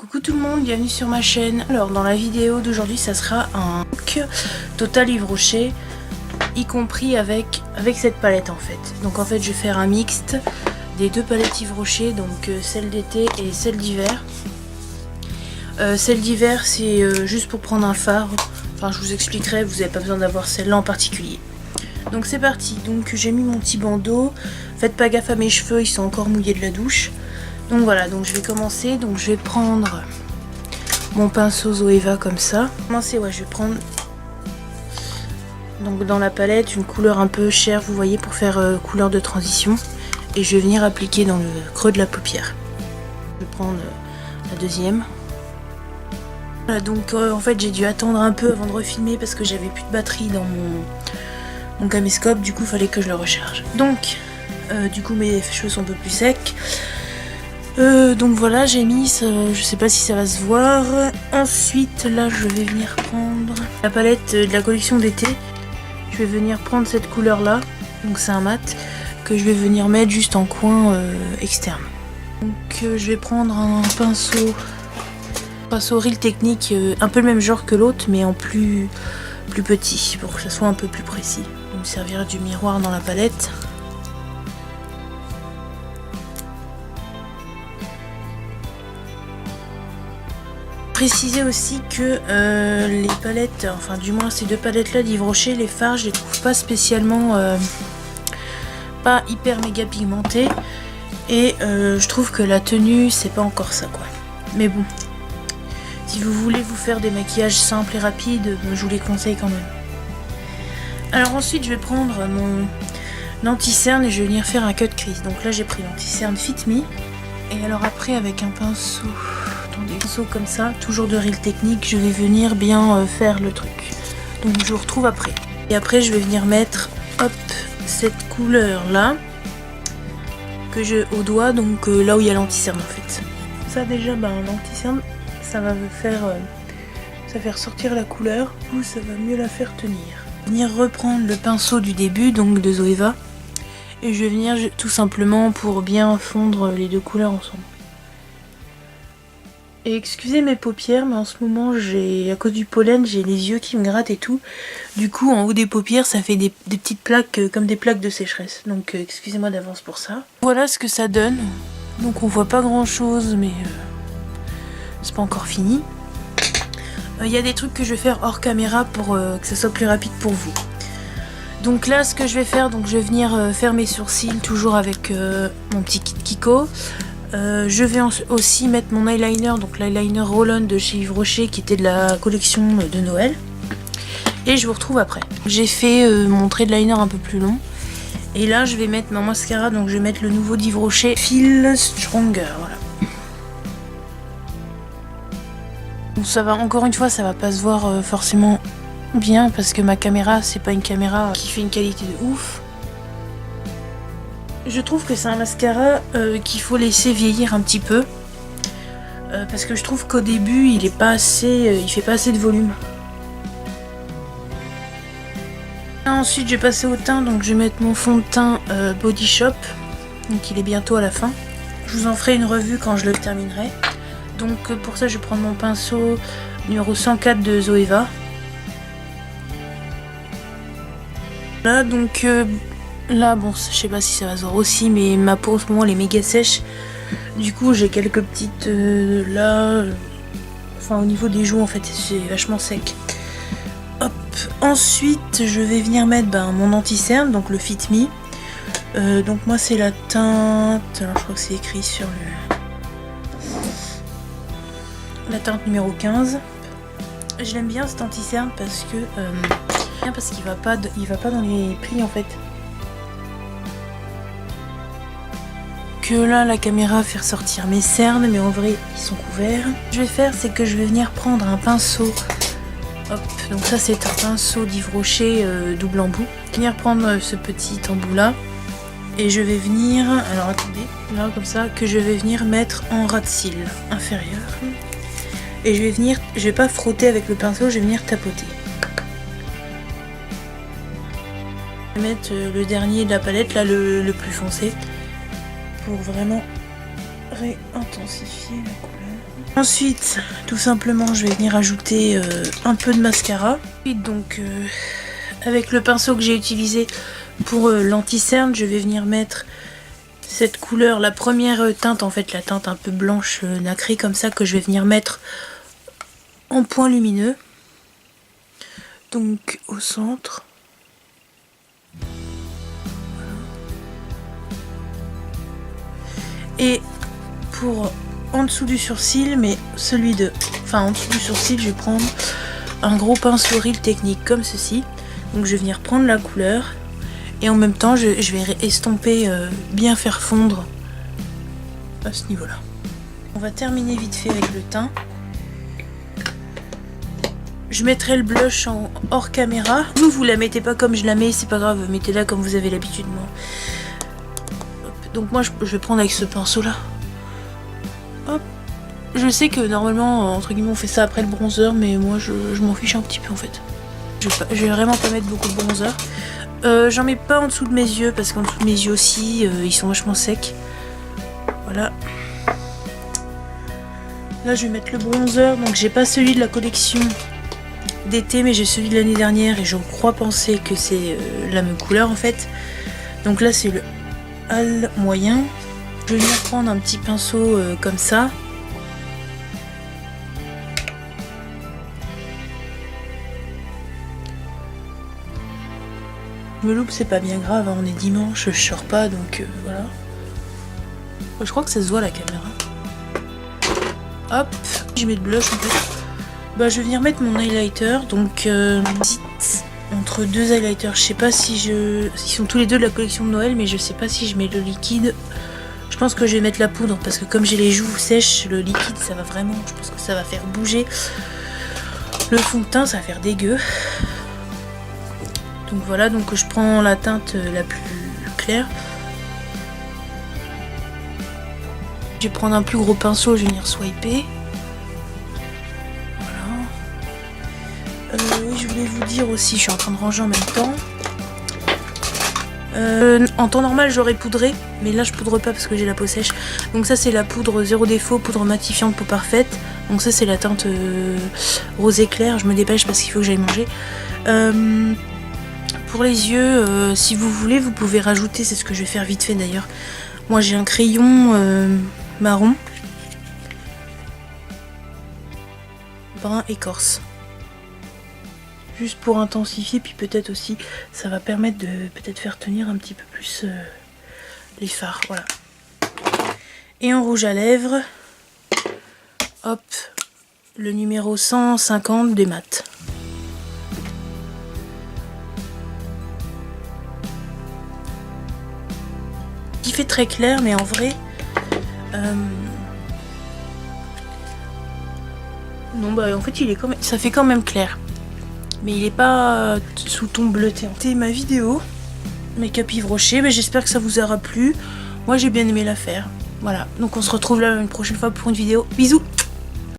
Coucou tout le monde, bienvenue sur ma chaîne. Alors dans la vidéo d'aujourd'hui ça sera un look total Yves Rocher, y compris avec cette palette en fait. Donc en fait je vais faire un mixte des deux palettes Yves Rocher, donc celle d'été et celle d'hiver. Celle d'hiver c'est juste pour prendre un fard, enfin je vous expliquerai, vous n'avez pas besoin d'avoir celle-là en particulier. Donc c'est parti, donc j'ai mis mon petit bandeau, faites pas gaffe à mes cheveux, ils sont encore mouillés de la douche. Donc voilà, donc je vais commencer, donc je vais prendre mon pinceau Zoeva comme ça. Je vais prendre donc dans la palette une couleur un peu chère, vous voyez, pour faire couleur de transition. Et je vais venir appliquer dans le creux de la paupière. Je vais prendre la deuxième. Voilà, donc en fait j'ai dû attendre un peu avant de refilmer parce que j'avais plus de batterie dans mon caméscope, du coup il fallait que je le recharge. Donc du coup mes cheveux sont un peu plus secs. Donc voilà, j'ai mis, je sais pas si ça va se voir. Ensuite là je vais venir prendre la palette de la collection d'été. Je vais venir prendre cette couleur là, donc c'est un mat, que je vais venir mettre juste en coin externe. Donc je vais prendre un pinceau Real Technique, un peu le même genre que l'autre mais en plus petit, pour que ça soit un peu plus précis. Je vais me servir du miroir dans la palette. Préciser aussi que les palettes, enfin du moins ces deux palettes là d'Yves Rocher, les fards je les trouve pas spécialement pas hyper méga pigmentées, et je trouve que la tenue c'est pas encore ça quoi. Mais bon, si vous voulez vous faire des maquillages simples et rapides, je vous les conseille quand même. Alors ensuite je vais prendre mon anti-cerne et je vais venir faire un cut crease. Donc là j'ai pris l'anti-cerne Fit Me, et alors après avec un pinceau, des pinceaux comme ça, toujours de Real Technique, je vais venir bien faire le truc. Donc je vous retrouve après. Et après je vais venir mettre, hop, cette couleur là, que je au doigt, donc là où il y a l'anti-cerne en fait. Ça déjà, l'anti-cerne, ça va faire sortir la couleur, ou ça va mieux la faire tenir. Venir reprendre le pinceau du début, donc de Zoeva, et je vais venir tout simplement pour bien fondre les deux couleurs ensemble. Et excusez mes paupières, mais en ce moment à cause du pollen, j'ai les yeux qui me grattent et tout. Du coup en haut des paupières ça fait des petites plaques, comme des plaques de sécheresse. Donc excusez-moi d'avance pour ça. Voilà ce que ça donne. Donc on voit pas grand chose, mais c'est pas encore fini. Il y a des trucs que je vais faire hors caméra pour que ça soit plus rapide pour vous. Donc là ce que je vais faire, donc je vais venir faire mes sourcils toujours avec mon petit kit Kiko. Je vais aussi mettre mon eyeliner, donc l'eyeliner Roll-On de chez Yves Rocher qui était de la collection de Noël. Et je vous retrouve après. J'ai fait mon trait de liner un peu plus long. Et là je vais mettre ma mascara, donc je vais mettre le nouveau d'Yves Rocher Feel Stronger, voilà. Donc ça va, encore une fois ça va pas se voir forcément bien parce que ma caméra c'est pas une caméra qui fait une qualité de ouf. Je trouve que c'est un mascara qu'il faut laisser vieillir un petit peu parce que je trouve qu'au début il est pas assez, il fait pas assez de volume. Ensuite je vais passer au teint, donc je vais mettre mon fond de teint Body Shop, donc il est bientôt à la fin. Je vous en ferai une revue quand je le terminerai. Donc pour ça je vais prendre mon pinceau numéro 104 de Zoeva. Là donc là bon, je sais pas si ça va se voir aussi, mais ma peau en ce moment elle est méga sèche. Du coup j'ai quelques petites là, enfin au niveau des joues en fait c'est vachement sec. Hop, ensuite je vais venir mettre mon anti-cerne, donc le Fit Me. Donc moi c'est la teinte, alors je crois que c'est écrit sur la teinte numéro 15. Je l'aime bien cet anti-cerne parce qu'il va pas dans les plis en fait. Que là la caméra fait ressortir mes cernes, mais en vrai ils sont couverts. Ce que je vais faire, c'est que je vais venir prendre un pinceau. Hop, donc ça c'est un pinceau d'Yves Rocher double embout. Je vais venir prendre ce petit embout là et je vais venir, alors attendez, là comme ça, que je vais venir mettre en ras de cils inférieur. Et je vais pas frotter avec le pinceau, je vais venir tapoter. Je vais mettre le dernier de la palette, là le plus foncé, pour vraiment réintensifier la couleur. Ensuite, tout simplement, je vais venir ajouter un peu de mascara. Et donc, avec le pinceau que j'ai utilisé pour l'anti-cerne, je vais venir mettre cette couleur, la première teinte, en fait, la teinte un peu blanche nacrée comme ça, que je vais venir mettre en point lumineux. Donc, au centre. Et pour en dessous du sourcil, mais celui de... Enfin, en dessous du sourcil, je vais prendre un gros pinceau Real Technique comme ceci. Donc je vais venir prendre la couleur. Et en même temps, je vais estomper, bien faire fondre à ce niveau-là. On va terminer vite fait avec le teint. Je mettrai le blush en hors caméra. Vous la mettez pas comme je la mets, c'est pas grave. Mettez-la comme vous avez l'habitude, moi. Donc moi je vais prendre avec ce pinceau là. Hop. Je sais que normalement entre guillemets on fait ça après le bronzer, mais moi je m'en fiche un petit peu en fait. Je vais vraiment pas mettre beaucoup de bronzer. J'en mets pas en dessous de mes yeux parce qu'en dessous de mes yeux aussi ils sont vachement secs. Voilà. Là je vais mettre le bronzer, donc j'ai pas celui de la collection d'été mais j'ai celui de l'année dernière et je crois penser que c'est la même couleur en fait. Donc là c'est le Al moyen. Je vais venir prendre un petit pinceau comme ça. Je me loupe, c'est pas bien grave, hein, on est dimanche, je sors pas donc voilà. Je crois que ça se voit la caméra. Hop, je mets le blush en fait. Bah, je vais venir mettre mon highlighter, donc entre deux highlighters. Je sais pas si ils sont tous les deux de la collection de Noël, mais je sais pas si je mets le liquide. Je pense que je vais mettre la poudre parce que comme j'ai les joues sèches, le liquide ça va vraiment, je pense que ça va faire bouger le fond de teint, ça va faire dégueu. Donc voilà, donc je prends la teinte la plus claire. Je vais prendre un plus gros pinceau, je vais venir swiper. Oui, je voulais vous dire aussi, je suis en train de ranger en même temps. En temps normal j'aurais poudré, mais là je poudre pas parce que j'ai la peau sèche. Donc ça c'est la poudre zéro défaut, poudre matifiante peau parfaite. Donc ça c'est la teinte rosé clair, je me dépêche parce qu'il faut que j'aille manger. Pour les yeux, si vous voulez vous pouvez rajouter, c'est ce que je vais faire vite fait d'ailleurs. Moi j'ai un crayon marron, brun écorce. Juste pour intensifier, puis peut-être aussi ça va permettre de peut-être faire tenir un petit peu plus les fards, voilà. Et en rouge à lèvres, hop, le numéro 150 des mat. Qui fait très clair, mais en vrai non, bah en fait il est quand même, ça fait quand même clair. Mais il n'est pas sous ton bleuté. C'était ma vidéo, make-up Yves Rocher. Mais j'espère que ça vous aura plu. Moi j'ai bien aimé la faire. Voilà, donc on se retrouve là une prochaine fois pour une vidéo. Bisous!